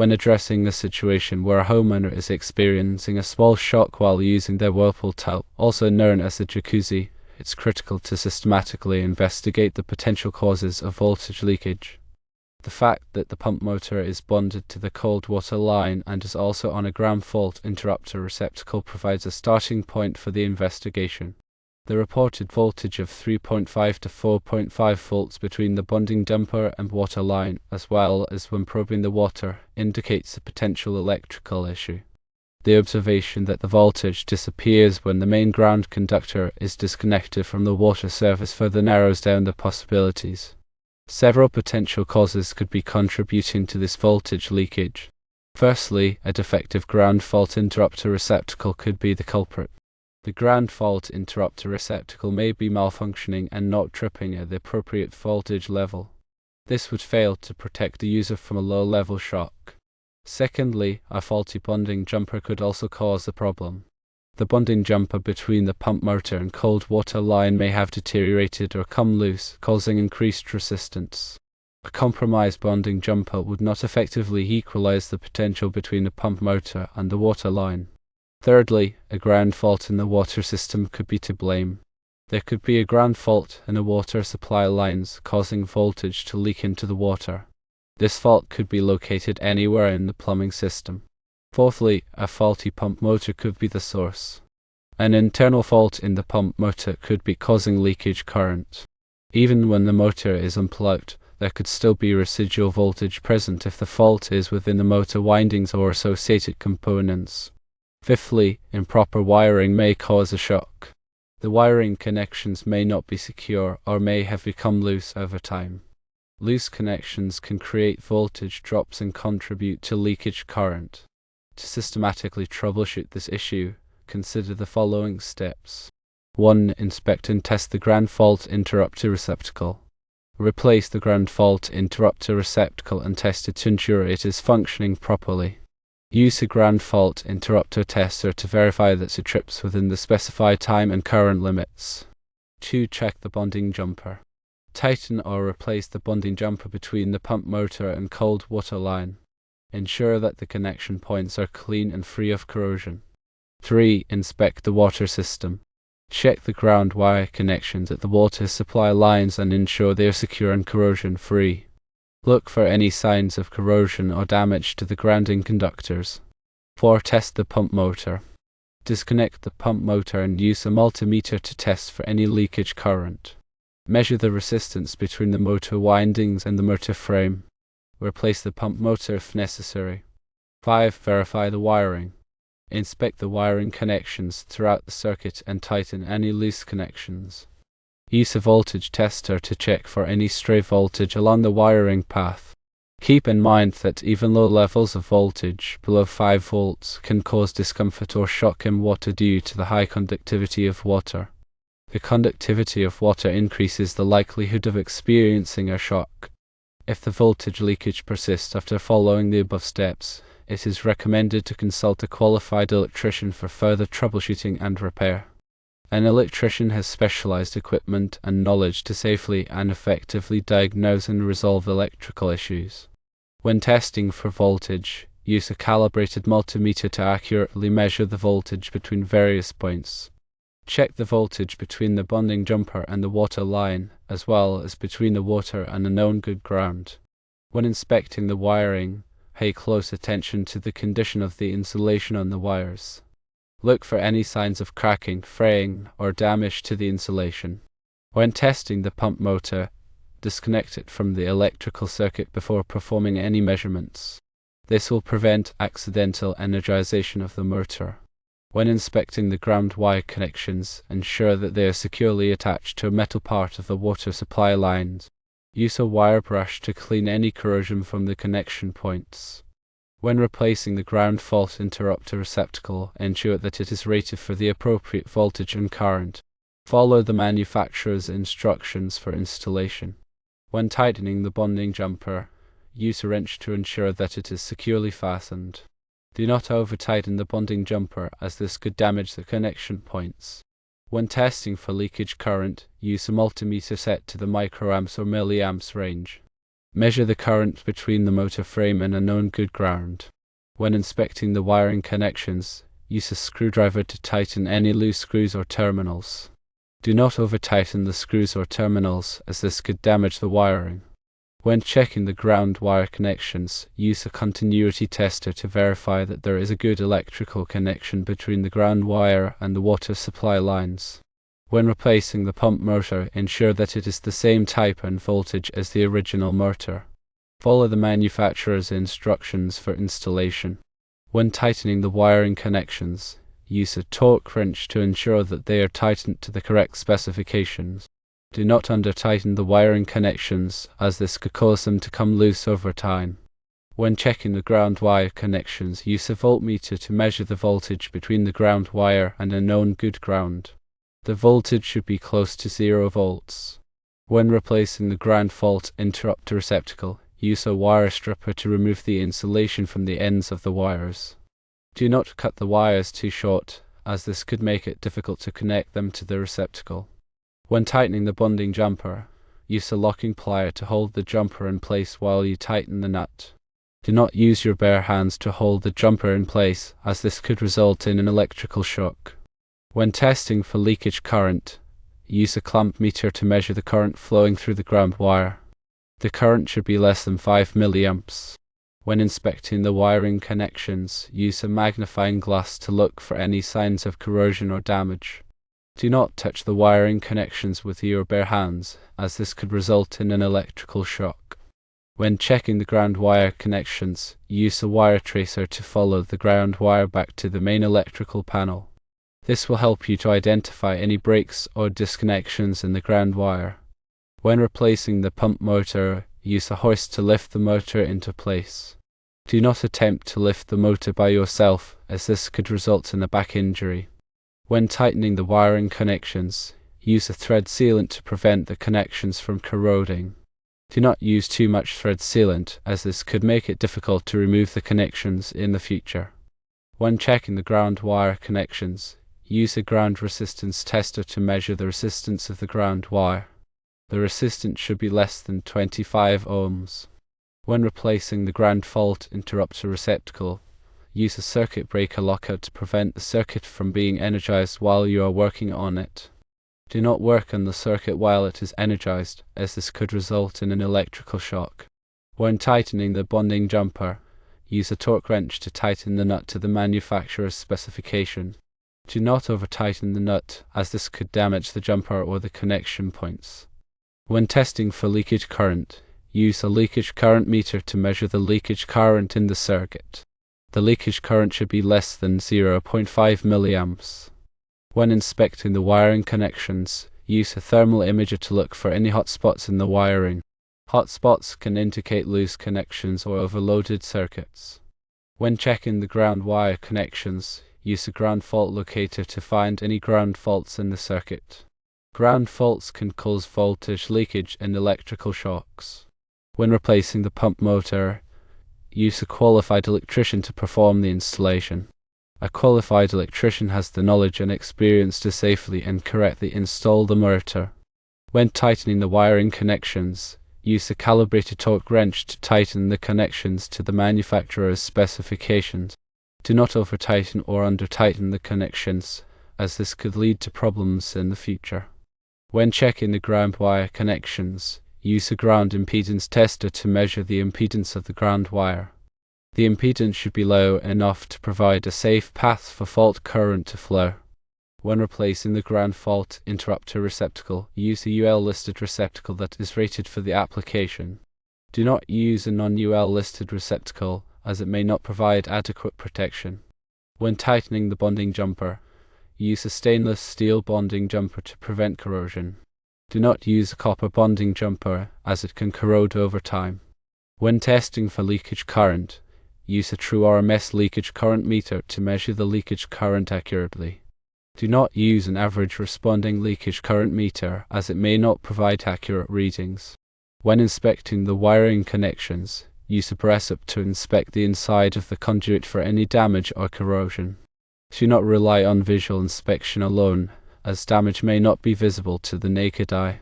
When addressing a situation where a homeowner is experiencing a small shock while using their whirlpool tub, also known as the jacuzzi, it's critical to systematically investigate the potential causes of voltage leakage. The fact that the pump motor is bonded to the cold water line and is also on a ground fault interrupter receptacle provides a starting point for the investigation. The reported voltage of 3.5 to 4.5 volts between the bonding jumper and water line, as well as when probing the water, indicates a potential electrical issue. The observation that the voltage disappears when the main ground conductor is disconnected from the water service further narrows down the possibilities. Several potential causes could be contributing to this voltage leakage. Firstly, a defective ground fault interrupter receptacle could be the culprit. The ground fault interrupter receptacle may be malfunctioning and not tripping at the appropriate voltage level. This would fail to protect the user from a low-level shock. Secondly, a faulty bonding jumper could also cause the problem. The bonding jumper between the pump motor and cold water line may have deteriorated or come loose, causing increased resistance. A compromised bonding jumper would not effectively equalize the potential between the pump motor and the water line. Thirdly, a ground fault in the water system could be to blame. There could be a ground fault in the water supply lines, causing voltage to leak into the water. This fault could be located anywhere in the plumbing system. Fourthly, a faulty pump motor could be the source. An internal fault in the pump motor could be causing leakage current. Even when the motor is unplugged, there could still be residual voltage present if the fault is within the motor windings or associated components. Fifthly, improper wiring may cause a shock. The wiring connections may not be secure or may have become loose over time. Loose connections can create voltage drops and contribute to leakage current. To systematically troubleshoot this issue, consider the following steps. 1. Inspect and test the ground fault interrupter receptacle. Replace the ground fault interrupter receptacle and test it to ensure it is functioning properly. Use a ground fault interrupter tester to verify that it trips within the specified time and current limits. 2. Check the bonding jumper. Tighten or replace the bonding jumper between the pump motor and cold water line. Ensure that the connection points are clean and free of corrosion. 3. Inspect the water system. Check the ground wire connections at the water supply lines and ensure they are secure and corrosion-free. Look for any signs of corrosion or damage to the grounding conductors. 4. Test the pump motor. Disconnect the pump motor and use a multimeter to test for any leakage current. Measure the resistance between the motor windings and the motor frame. Replace the pump motor if necessary. 5. Verify the wiring. Inspect the wiring connections throughout the circuit and tighten any loose connections. Use a voltage tester to check for any stray voltage along the wiring path. Keep in mind that even low levels of voltage, below 5 volts, can cause discomfort or shock in water due to the high conductivity of water. The conductivity of water increases the likelihood of experiencing a shock. If the voltage leakage persists after following the above steps, it is recommended to consult a qualified electrician for further troubleshooting and repair. An electrician has specialized equipment and knowledge to safely and effectively diagnose and resolve electrical issues. When testing for voltage, use a calibrated multimeter to accurately measure the voltage between various points. Check the voltage between the bonding jumper and the water line, as well as between the water and a known good ground. When inspecting the wiring, pay close attention to the condition of the insulation on the wires. Look for any signs of cracking, fraying, or damage to the insulation. When testing the pump motor, disconnect it from the electrical circuit before performing any measurements. This will prevent accidental energization of the motor. When inspecting the ground wire connections, ensure that they are securely attached to a metal part of the water supply lines. Use a wire brush to clean any corrosion from the connection points. When replacing the ground fault interrupter receptacle, ensure that it is rated for the appropriate voltage and current. Follow the manufacturer's instructions for installation. When tightening the bonding jumper, use a wrench to ensure that it is securely fastened. Do not over-tighten the bonding jumper, as this could damage the connection points. When testing for leakage current, use a multimeter set to the microamps or milliamps range. Measure the current between the motor frame and a known good ground. When inspecting the wiring connections, use a screwdriver to tighten any loose screws or terminals. Do not over-tighten the screws or terminals, as this could damage the wiring. When checking the ground wire connections, use a continuity tester to verify that there is a good electrical connection between the ground wire and the water supply lines. When replacing the pump motor, ensure that it is the same type and voltage as the original motor. Follow the manufacturer's instructions for installation. When tightening the wiring connections, use a torque wrench to ensure that they are tightened to the correct specifications. Do not under-tighten the wiring connections, as this could cause them to come loose over time. When checking the ground wire connections, use a voltmeter to measure the voltage between the ground wire and a known good ground. The voltage should be close to 0 volts. When replacing the ground fault interrupter receptacle, use a wire stripper to remove the insulation from the ends of the wires. Do not cut the wires too short, as this could make it difficult to connect them to the receptacle. When tightening the bonding jumper, use a locking plier to hold the jumper in place while you tighten the nut. Do not use your bare hands to hold the jumper in place, as this could result in an electrical shock. When testing for leakage current, use a clamp meter to measure the current flowing through the ground wire. The current should be less than 5 milliamps. When inspecting the wiring connections, use a magnifying glass to look for any signs of corrosion or damage. Do not touch the wiring connections with your bare hands, as this could result in an electrical shock. When checking the ground wire connections, use a wire tracer to follow the ground wire back to the main electrical panel. This will help you to identify any breaks or disconnections in the ground wire. When replacing the pump motor, use a hoist to lift the motor into place. Do not attempt to lift the motor by yourself, as this could result in a back injury. When tightening the wiring connections, use a thread sealant to prevent the connections from corroding. Do not use too much thread sealant, as this could make it difficult to remove the connections in the future. When checking the ground wire connections, use a ground resistance tester to measure the resistance of the ground wire. The resistance should be less than 25 ohms. When replacing the ground fault interrupter receptacle, use a circuit breaker lockout to prevent the circuit from being energized while you are working on it. Do not work on the circuit while it is energized, as this could result in an electrical shock. When tightening the bonding jumper, use a torque wrench to tighten the nut to the manufacturer's specification. Do not over-tighten the nut, as this could damage the jumper or the connection points. When testing for leakage current, use a leakage current meter to measure the leakage current in the circuit. The leakage current should be less than 0.5 milliamps. When inspecting the wiring connections, use a thermal imager to look for any hot spots in the wiring. Hot spots can indicate loose connections or overloaded circuits. When checking the ground wire connections, use a ground fault locator to find any ground faults in the circuit. Ground faults can cause voltage leakage and electrical shocks. When replacing the pump motor, use a qualified electrician to perform the installation. A qualified electrician has the knowledge and experience to safely and correctly install the motor. When tightening the wiring connections, use a calibrated torque wrench to tighten the connections to the manufacturer's specifications. Do not over-tighten or under-tighten the connections, as this could lead to problems in the future. When checking the ground wire connections, use a ground impedance tester to measure the impedance of the ground wire. The impedance should be low enough to provide a safe path for fault current to flow. When replacing the ground fault interrupter receptacle, use a UL listed receptacle that is rated for the application. Do not use a non-UL listed receptacle, as it may not provide adequate protection. When tightening the bonding jumper, use a stainless steel bonding jumper to prevent corrosion. Do not use a copper bonding jumper, as it can corrode over time. When testing for leakage current, use a true RMS leakage current meter to measure the leakage current accurately. Do not use an average responding leakage current meter, as it may not provide accurate readings. When inspecting the wiring connections, use a press-up to inspect the inside of the conduit for any damage or corrosion. Do not rely on visual inspection alone, as damage may not be visible to the naked eye.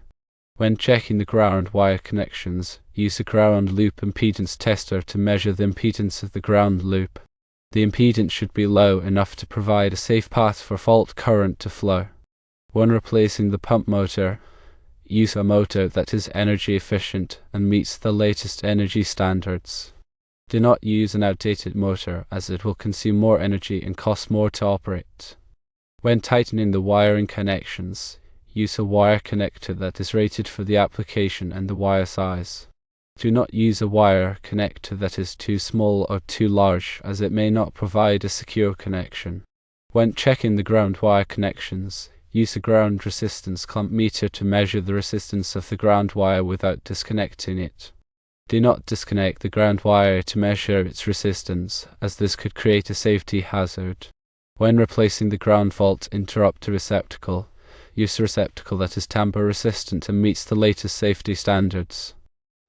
When checking the ground wire connections, use a ground loop impedance tester to measure the impedance of the ground loop. The impedance should be low enough to provide a safe path for fault current to flow. When replacing the pump motor, use a motor that is energy efficient and meets the latest energy standards. Do not use an outdated motor, as it will consume more energy and cost more to operate. When tightening the wiring connections, use a wire connector that is rated for the application and the wire size. Do not use a wire connector that is too small or too large, as it may not provide a secure connection. When checking the ground wire connections, use a ground resistance clamp meter to measure the resistance of the ground wire without disconnecting it. Do not disconnect the ground wire to measure its resistance, as this could create a safety hazard. When replacing the ground fault interrupter receptacle, use a receptacle that is tamper resistant and meets the latest safety standards.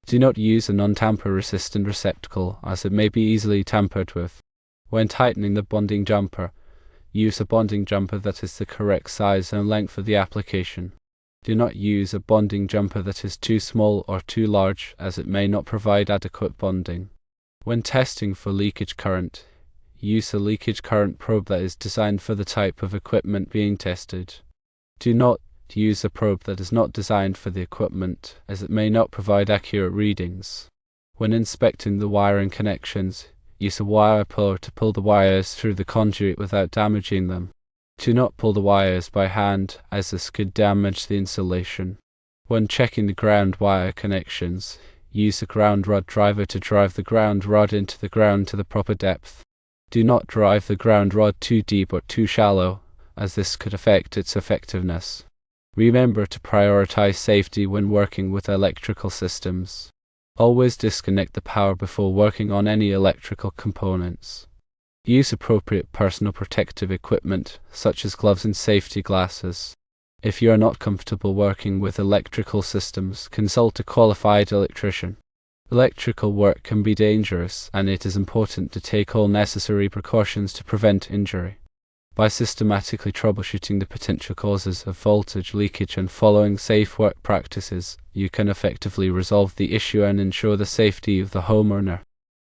Do not use a non-tamper resistant receptacle, as it may be easily tampered with. When tightening the bonding jumper, use a bonding jumper that is the correct size and length for the application. Do not use a bonding jumper that is too small or too large, as it may not provide adequate bonding. When testing for leakage current, use a leakage current probe that is designed for the type of equipment being tested. Do not use a probe that is not designed for the equipment, as it may not provide accurate readings. When inspecting the wiring connections, use a wire puller to pull the wires through the conduit without damaging them. Do not pull the wires by hand, as this could damage the insulation. When checking the ground wire connections, use a ground rod driver to drive the ground rod into the ground to the proper depth. Do not drive the ground rod too deep or too shallow, as this could affect its effectiveness. Remember to prioritize safety when working with electrical systems. Always disconnect the power before working on any electrical components. Use appropriate personal protective equipment, such as gloves and safety glasses. If you are not comfortable working with electrical systems, consult a qualified electrician. Electrical work can be dangerous, and it is important to take all necessary precautions to prevent injury. By systematically troubleshooting the potential causes of voltage leakage and following safe work practices, you can effectively resolve the issue and ensure the safety of the homeowner.